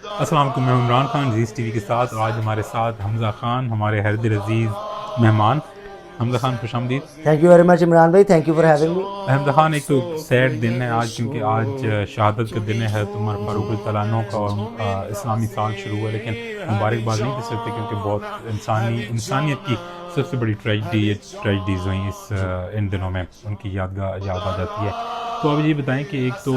السلام علیکم، میں عمران خان زیز ٹی وی کے ساتھ. آج ہمارے ساتھ حمزہ خان، ہمارے ہر دل عزیز مہمان. حمزہ خان خوش آمدید. Thank you very much Imran بھائی، thank you for having me. Hamza Khan, ایک تو سیڈ دن ہے آج، کیونکہ آج شہادت کا دن ہے حضرت عمر فاروق رضی اللہ عنہ کا، اور اسلامی سال شروع ہوا. لیکن مبارکباد نہیں دے سکتے کیونکہ بہت انسانیت کی سب سے بڑی ٹریجڈیز ہوئیں ان دنوں میں، ان کی یاد آ جاتی ہے. تو اب یہ بتائیں کہ ایک تو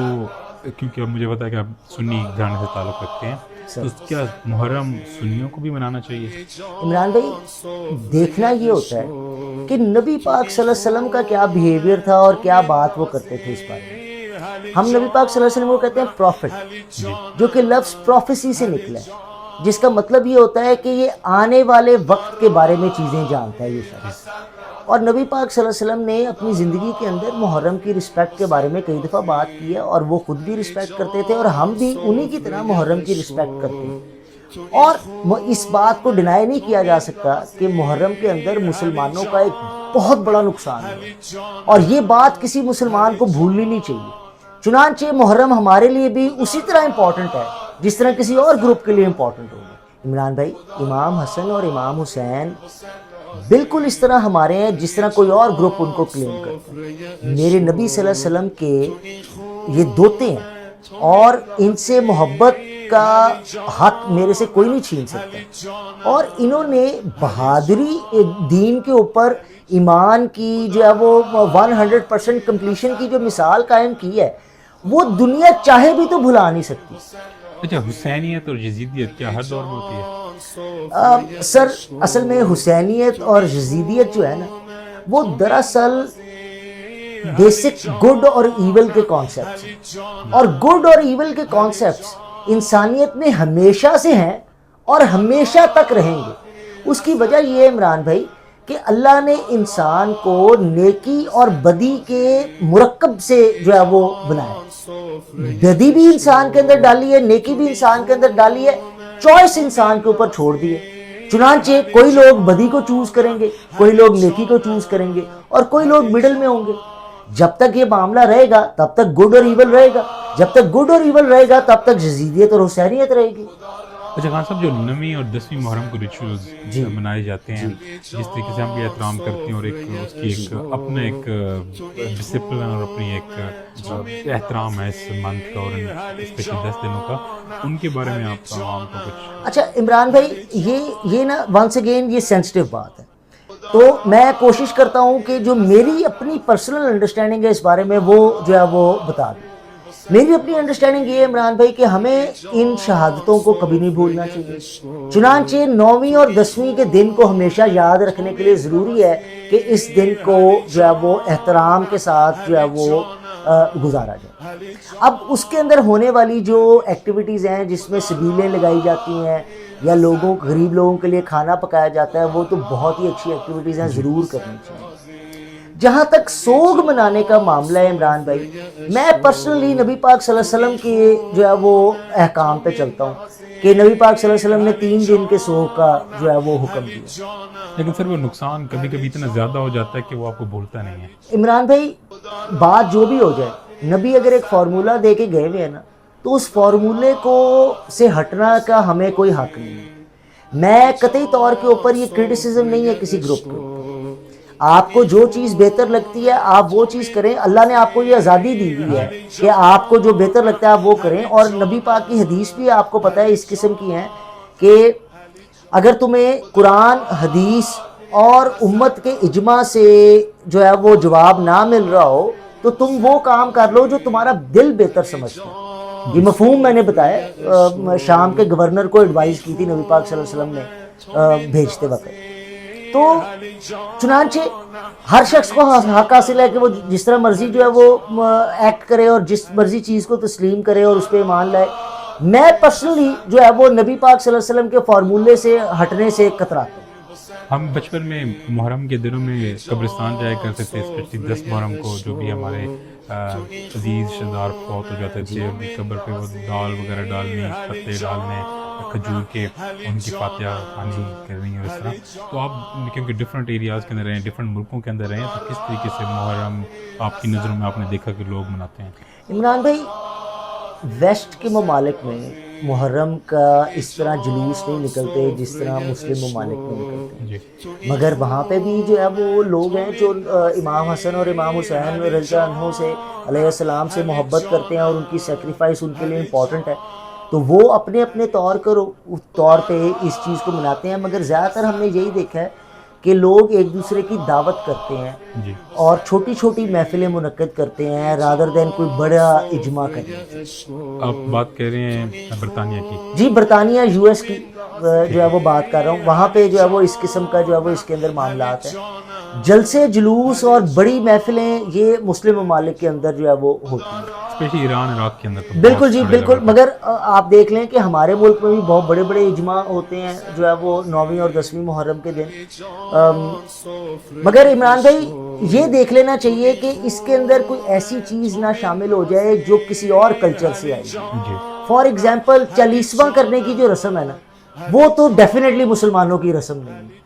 کیونکہ اب مجھے پتا ہے کہ آپ سنی گھرانے سے تعلق رکھتے ہیں، تو کیا محرم سنیوں کو بھی منانا چاہیے؟ عمران بھائی، دیکھنا یہ ہوتا ہے کہ نبی پاک صلی اللہ علیہ وسلم کا کیا بیہیویئر تھا اور کیا بات وہ کرتے تھے اس بارے میں. ہم نبی پاک صلی اللہ علیہ وسلم کو کہتے ہیں پروفٹ، جو کہ لفظ پروفیسی سے نکلا ہے، جس کا مطلب یہ ہوتا ہے کہ یہ آنے والے وقت کے بارے میں چیزیں جانتا ہے یہ شخص. اور نبی پاک صلی اللہ علیہ وسلم نے اپنی زندگی کے اندر محرم کی رسپیکٹ کے بارے میں کئی دفعہ بات کی ہے، اور وہ خود بھی رسپیکٹ کرتے تھے اور ہم بھی انہی کی طرح محرم کی رسپیکٹ کرتے ہیں. اور اس بات کو ڈینائی نہیں کیا جا سکتا کہ محرم کے اندر مسلمانوں کا ایک بہت بڑا نقصان ہے، اور یہ بات کسی مسلمان کو بھولنی نہیں چاہیے. چنانچہ محرم ہمارے لیے بھی اسی طرح امپورٹنٹ ہے جس طرح کسی اور گروپ کے لیے امپورٹنٹ ہوگا. عمران بھائی، امام حسن اور امام حسین بالکل اس طرح ہمارے ہیں جس طرح کوئی اور گروپ ان کو کلیم کرتا ہے. میرے نبی صلی اللہ علیہ وسلم کے یہ دوتے ہیں، اور ان سے محبت کا حق میرے سے کوئی نہیں چھین سکتا. اور انہوں نے بہادری دین کے اوپر ایمان کی جو ہے وہ 100% کمپلیشن کی جو مثال قائم کی ہے، وہ دنیا چاہے بھی تو بھلا نہیں سکتی. اچھا، حسینیت اور یزیدیت کیا ہر دور میں ہوتی ہے؟ سر، اصل میں حسینیت اور یزیدیت جو ہے نا، وہ دراصل بیسک گڈ اور ایول کے کانسیپٹس ہیں، اور گڈ اور ایول کے کانسیپٹس انسانیت میں ہمیشہ سے ہیں اور ہمیشہ تک رہیں گے. اس کی وجہ یہ ہے عمران بھائی کہ اللہ نے انسان کو نیکی اور بدی کے مرکب سے جو ہے وہ بنایا. بدی بھی انسان کے اندر ڈالی ہے، نیکی بھی انسان کے اندر ڈالی ہے، چوائس انسان کے اوپر چھوڑ دی ہے. چنانچہ کوئی لوگ بدی کو چوز کریں گے، کوئی لوگ نیکی کو چوز کریں گے، اور کوئی لوگ مڈل میں ہوں گے. جب تک یہ معاملہ رہے گا تب تک گڈ اور ایول رہے گا، جب تک گڈ اور ایول رہے گا تب تک یزیدیت اور حسینیت رہے گی. اچھا خان صاحب، جو 9ویں اور 10ویں محرم کو ریچولز منائے جاتے ہیں، جس طریقے سے ہم بھی احترام کرتے ہیں، اور ایک اس کی ایک اپنا ایک ڈسپلن اور اپنی ایک احترام ہے اس منتھ کا اور اسپیشلی 10 دنوں کا، ان کے بارے میں آپ عوام کو کچھ؟ اچھا عمران بھائی، یہ نا ونس اگین یہ سینسٹیو بات ہے، تو میں کوشش کرتا ہوں کہ جو میری اپنی پرسنل انڈرسٹینڈنگ ہے اس بارے میں وہ جو ہے وہ بتا دوں. میری اپنی انڈرسٹینڈنگ یہ ہے عمران بھائی کہ ہمیں ان شہادتوں کو کبھی نہیں بھولنا چاہیے. چنانچہ 9ویں اور 10ویں کے دن کو ہمیشہ یاد رکھنے کے لیے ضروری ہے کہ اس دن کو جو ہے وہ احترام کے ساتھ جو ہے وہ گزارا جائے. اب اس کے اندر ہونے والی جو ایکٹیویٹیز ہیں جس میں سبیلیں لگائی جاتی ہیں یا غریب لوگوں کے لیے کھانا پکایا جاتا ہے، وہ تو بہت ہی اچھی ایکٹیویٹیز ہیں، ضرور کرنی چاہیے. جہاں تک سوگ منانے کا معاملہ ہے عمران بھائی، میں پرسنلی نبی پاک صلی اللہ علیہ وسلم کے جو ہے وہ احکام پہ چلتا ہوں کہ نبی پاک صلی اللہ علیہ وسلم نے 3 دن کے سوگ کا جو ہے وہ حکم دیا. لیکن سر وہ نقصان کبھی کبھی اتنا زیادہ ہو جاتا ہے کہ وہ آپ کو بھولتا نہیں ہے. عمران بھائی، بات جو بھی ہو جائے، نبی اگر ایک فارمولہ دے کے گئے ہوئے ہیں نا، تو اس فارمولے کو سے ہٹنا کا ہمیں کوئی حق نہیں ہے. میں قطعی طور کے اوپر یہ کرٹیسزم نہیں ہے کسی گروپ کے اوپر. آپ کو جو چیز بہتر لگتی ہے آپ وہ چیز کریں. اللہ نے آپ کو یہ آزادی دی ہوئی ہے کہ آپ کو جو بہتر لگتا ہے آپ وہ کریں. اور نبی پاک کی حدیث بھی آپ کو پتہ ہے اس قسم کی ہیں کہ اگر تمہیں قرآن، حدیث اور امت کے اجماع سے جو ہے وہ جواب نہ مل رہا ہو تو تم وہ کام کر لو جو تمہارا دل بہتر سمجھتا ہے. یہ مفہوم میں نے بتایا، شام کے گورنر کو ایڈوائز کی تھی نبی پاک صلی اللہ علیہ وسلم نے بھیجتے وقت. تو چنانچہ ہر شخص کو حق حاصل ہے کہ وہ جس طرح مرضی جو ہے وہ ایکٹ کرے اور جس مرضی چیز کو تسلیم کرے اور اس پہ ایمان لائے. میں پرسنلی جو ہے وہ نبی پاک صلی اللہ علیہ وسلم کے فارمولے سے ہٹنے سے کتراتا ہوں. ہم بچپن میں محرم کے دنوں میں قبرستان جایا کرتے تھے، اسپیشلی 10 محرم کو. جو بھی ہمارے عزیز شہدار فوت ہو جاتے تھے، ان کی قبر پہ وہ دال وغیرہ ڈالنی، پتے ڈالنے، کھجور کے ان کی فاتحہ خوانی کرنی اور اس طرح. تو آپ کیونکہ ڈفرینٹ ایریاز کے اندر رہے ہیں، ڈفرینٹ ملکوں کے اندر رہے ہیں، تو کس طریقے سے محرم آپ کی نظروں میں آپ نے دیکھا کہ لوگ مناتے ہیں؟ عمران بھائی، ویسٹ کے ممالک میں محرم کا اس طرح جلوس نہیں نکلتے جس طرح مسلم ممالک میں نکلتے ہیں، جی مگر وہاں پہ بھی جو ہے وہ لوگ ہیں جو امام حسن اور امام حسین رضی اللہ عنہ سے علیہ السلام سے محبت کرتے ہیں اور ان کی سیکریفائس ان کے لیے امپورٹنٹ ہے، تو وہ اپنے اپنے طور پہ اس چیز کو مناتے ہیں، مگر زیادہ تر ہم نے یہی دیکھا ہے کہ لوگ ایک دوسرے کی دعوت کرتے ہیں جی اور چھوٹی چھوٹی محفلیں منعقد کرتے ہیں رادر دین کوئی بڑا اجماع کرنے کی۔ آپ بات کہہ رہے ہیں برطانیہ کی؟ جی برطانیہ یو ایس کی جو ہے وہ بات کر رہا ہوں، وہاں پہ جو ہے وہ اس قسم کا جو ہے وہ اس کے اندر معاملات ہیں، جلسے جلوس اور بڑی محفلیں یہ مسلم ممالک کے اندر جو ہے وہ ہوتی ہیں، اسپیشلی ایران عراق کے اندر تو بالکل جی بڑے بالکل، لیول پہ۔ مگر آپ دیکھ لیں کہ ہمارے ملک میں بھی بہت بڑے بڑے اجماع ہوتے ہیں جو ہے وہ 9ویں اور 10ویں محرم کے دن، مگر عمران بھائی یہ دیکھ لینا چاہیے کہ اس کے اندر کوئی ایسی چیز نہ شامل ہو جائے جو کسی اور کلچر سے آئی ہے۔ جی فار ایگزامپل چالیسواں کرنے کی جو رسم ہے نا، وہ تو ڈیفینیٹلی مسلمانوں کی رسم نہیں ہے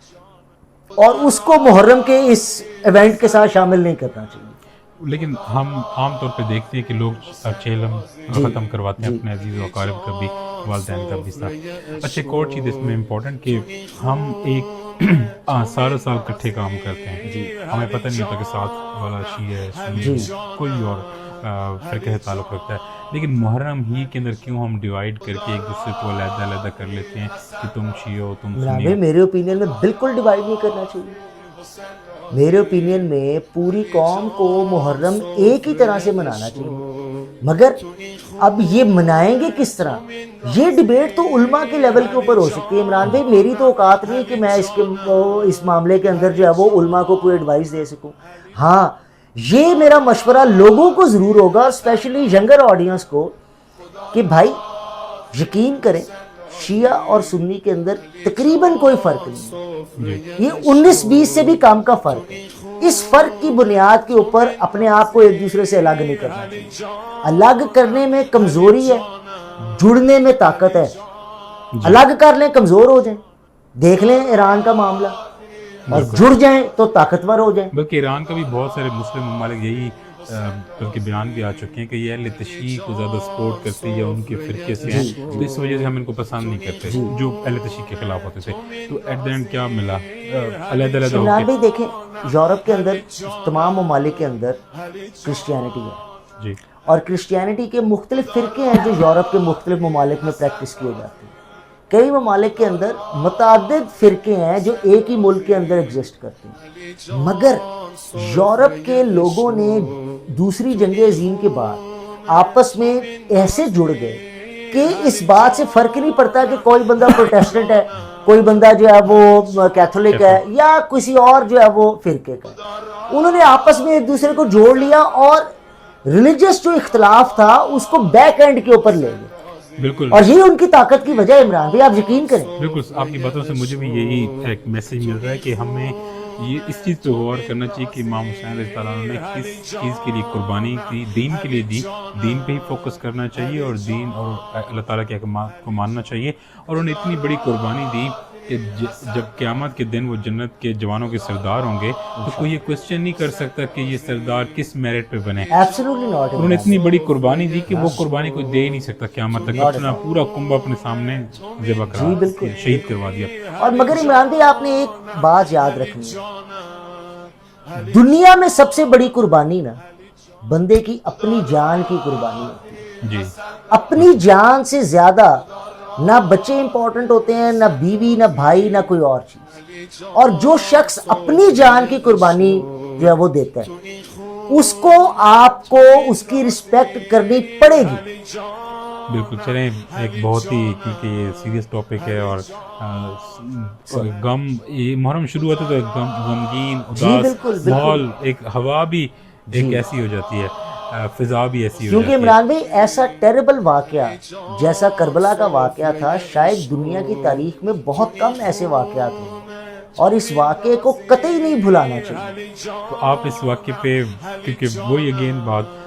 اور اس کو محرم کے اس ایونٹ کے ساتھ شامل نہیں کرنا چاہیے۔ لیکن ہم عام طور پہ دیکھتے ہیں کہ لوگ چیلم ختم کرواتے ہیں اپنے عزیز و اقارب کا بھی، والدین کا بھی ساتھ۔ اچھا ایک اور چیز اس میں امپورٹنٹ کہ ہم ایک سارا سال کٹھے کام کرتے ہیں، ہمیں پتہ نہیں ہوتا کہ ساتھ والا شیعہ ہے، سنی ہے، کوئی اور فرقہ سے تعلق رکھتا ہے، لیکن محرم ہی کے اندر کیوں ہم ڈیوائڈ کر کے ایک دوسرے کو علیحدہ علیحدہ کر لیتے ہیں کہ تم شیعہ ہو، تم سنی ہو؟ میرے اوپینین میں بالکل ڈیوائڈ نہیں کرنا چاہیے۔ میرے اوپینین میں پوری قوم کو محرم ایک ہی طرح سے منانا چاہیے، مگر اب یہ منائیں گے کس طرح، یہ ڈیبیٹ تو علماء کے لیول کے اوپر ہو سکتی ہے۔ عمران بھائی میری تو اوقات نہیں کہ میں اس معاملے کے اندر جو ہے وہ علماء کو کوئی ایڈوائس دے سکوں، ہاں یہ میرا مشورہ لوگوں کو ضرور ہوگا، اسپیشلی ینگر آڈینس کو، کہ بھائی یقین کریں شیعہ اور سنی کے اندر تقریباً کوئی فرق نہیں ہے، یہ 19-20 سے بھی کم کا فرق ہے۔ اس فرق کی بنیاد کے اوپر اپنے آپ کو ایک دوسرے سے الگ نہیں کرنا چاہیے۔ الگ کرنے میں کمزوری ہے، جڑنے میں طاقت ہے۔ الگ کر لیں کمزور ہو جائیں، دیکھ لیں ایران کا معاملہ، اور جڑ جائیں تو طاقتور ہو جائیں۔ بلکہ ایران کا بھی بہت سارے مسلم ممالک یہی بلکہ بیان بھی آ چکے ہیں کہ یہ اہل تشیع کو زیادہ سپورٹ کرتے ہیں یا ان کے فرقے سے ہیں، تو اس وجہ سے ہم ان کو پسند نہیں کرتے جو اہل تشیع کے خلاف ہوتے تھے۔ تو ایٹ دا اینڈ کیا ملا؟ علیحدہ علیحدہ ہو عمران کے بھائی دیکھیں یورپ کے اندر تمام ممالک کے اندر کرسچینٹی ہے، جی اور کرسچینٹی کے مختلف فرقے ہیں جو یورپ کے مختلف ممالک میں پریکٹس کیے جاتے ہیں۔ کئی ممالک کے اندر متعدد فرقے ہیں جو ایک ہی ملک کے اندر ایگزسٹ کرتے ہیں، مگر یورپ کے لوگوں نے دوسری جنگ عظیم کے بعد آپس میں ایسے جڑ گئے کہ اس بات سے فرق نہیں پڑتا کہ کوئی بندہ پروٹیسٹنٹ ہے، کوئی بندہ جو ہے وہ کیتھولک ہے یا کسی اور جو ہے وہ فرقے کا ہے، انہوں نے آپس میں ایک دوسرے کو جوڑ لیا اور ریلیجس جو اختلاف تھا اس کو بیک اینڈ کے اوپر لے گئے، بالکل اور یہ ان کی طاقت کی وجہ ہے۔ عمران بھائی آپ یقین کریں، بالکل آپ کی باتوں سے مجھے بھی یہی ایک میسج مل رہا ہے کہ ہمیں یہ اس چیز پہ غور کرنا چاہیے کہ امام حسین رضی اللہ عنہ نے کس چیز کے لیے قربانی کی، دین کے لیے دی، دین پہ ہی فوکس کرنا چاہیے اور دین اور اللہ تعالیٰ کے احکامات کو ماننا چاہیے، اور انہوں نے اتنی بڑی قربانی دی کہ جب قیامت کے دن وہ جنت کے جوانوں کے سردار ہوں گے تو کوئی یہ کوشچن نہیں کر سکتا کہ یہ سردار کس میرٹ پہ بنے۔ Absolutely not. انہوں نے اتنی بڑی قربانی دی کہ وہ قربانی کوئی دے ہی نہیں سکتا قیامت تک، اپنا پورا کنبہ اپنے سامنے ذبح کرا شہید کروا دیا۔ اور مگر عمران بھائی آپ نے ایک بات یاد رکھنی ہے، دنیا میں سب سے بڑی قربانی نا بندے کی اپنی جان کی قربانی ہوتی ہے۔ جی اپنی جان سے زیادہ نہ بچے امپورٹنٹ ہوتے ہیں، نہ بیوی، نہ بھائی، نہ کوئی اور چیز، اور جو شخص اپنی جان کی قربانی جو ہے وہ دیتا ہے اس کو آپ کو اس کی رسپیکٹ کرنی پڑے گی۔ بالکل۔ چلیں ایک بہت ہی کیونکہ یہ سیریس ٹاپک ہے اور غم، یہ محرم شروع ہوتا ہے تو ایک غمگین اداس ماحول، ایک ہوا بھی ایک ایسی ہو جاتی ہے، فضا بھی ایسی ہو جاتی ہے۔ کیونکہ عمران بھائی ایسا ٹیریبل واقعہ جیسا کربلا کا واقعہ تھا شاید دنیا کی تاریخ میں بہت کم ایسے واقعات ہیں، اور اس واقعے کو قطعی نہیں بھلانا چاہیے۔ تو آپ اس واقعے پہ، کیونکہ وہی اگین بات،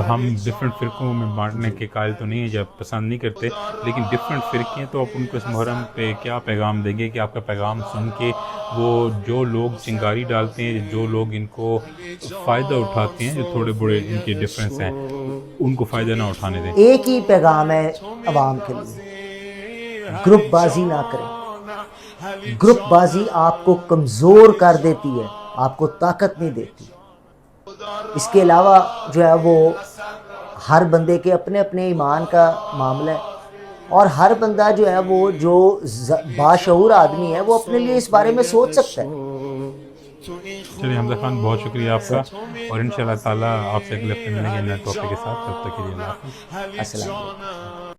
ہم ڈفرینٹ فرقوں میں بانٹنے کے قائل تو نہیں ہیں جب پسند نہیں کرتے، لیکن ڈفرینٹ فرقے ہیں، تو آپ ان کو اس محرم پہ کیا پیغام دیں گے کہ آپ کا پیغام سن کے وہ جو لوگ چنگاری ڈالتے ہیں، جو لوگ ان کو فائدہ اٹھاتے ہیں، جو تھوڑے بڑے ان کے ڈفرینس ہیں، ان کو فائدہ نہ اٹھانے دیں. ایک ہی پیغام ہے عوام کے لیے، گروپ بازی نہ کریں. گروپ بازی آپ کو کمزور کر دیتی ہے، آپ کو طاقت نہیں دیتی. اس کے علاوہ جو ہے وہ ہر بندے کے اپنے اپنے ایمان کا معاملہ ہے، اور ہر بندہ جو ہے وہ جو باشعور آدمی ہے وہ اپنے لیے اس بارے میں سوچ سکتا ہے. چلیے حمزہ خان، بہت شکریہ آپ کا، اور ان شاء اللہ تعالیٰ آپ سے اگلے ہفتے ملیں گے نئے ٹاپک کے ساتھ. تب تک کے لیے اللہ حافظ. السلام علیکم.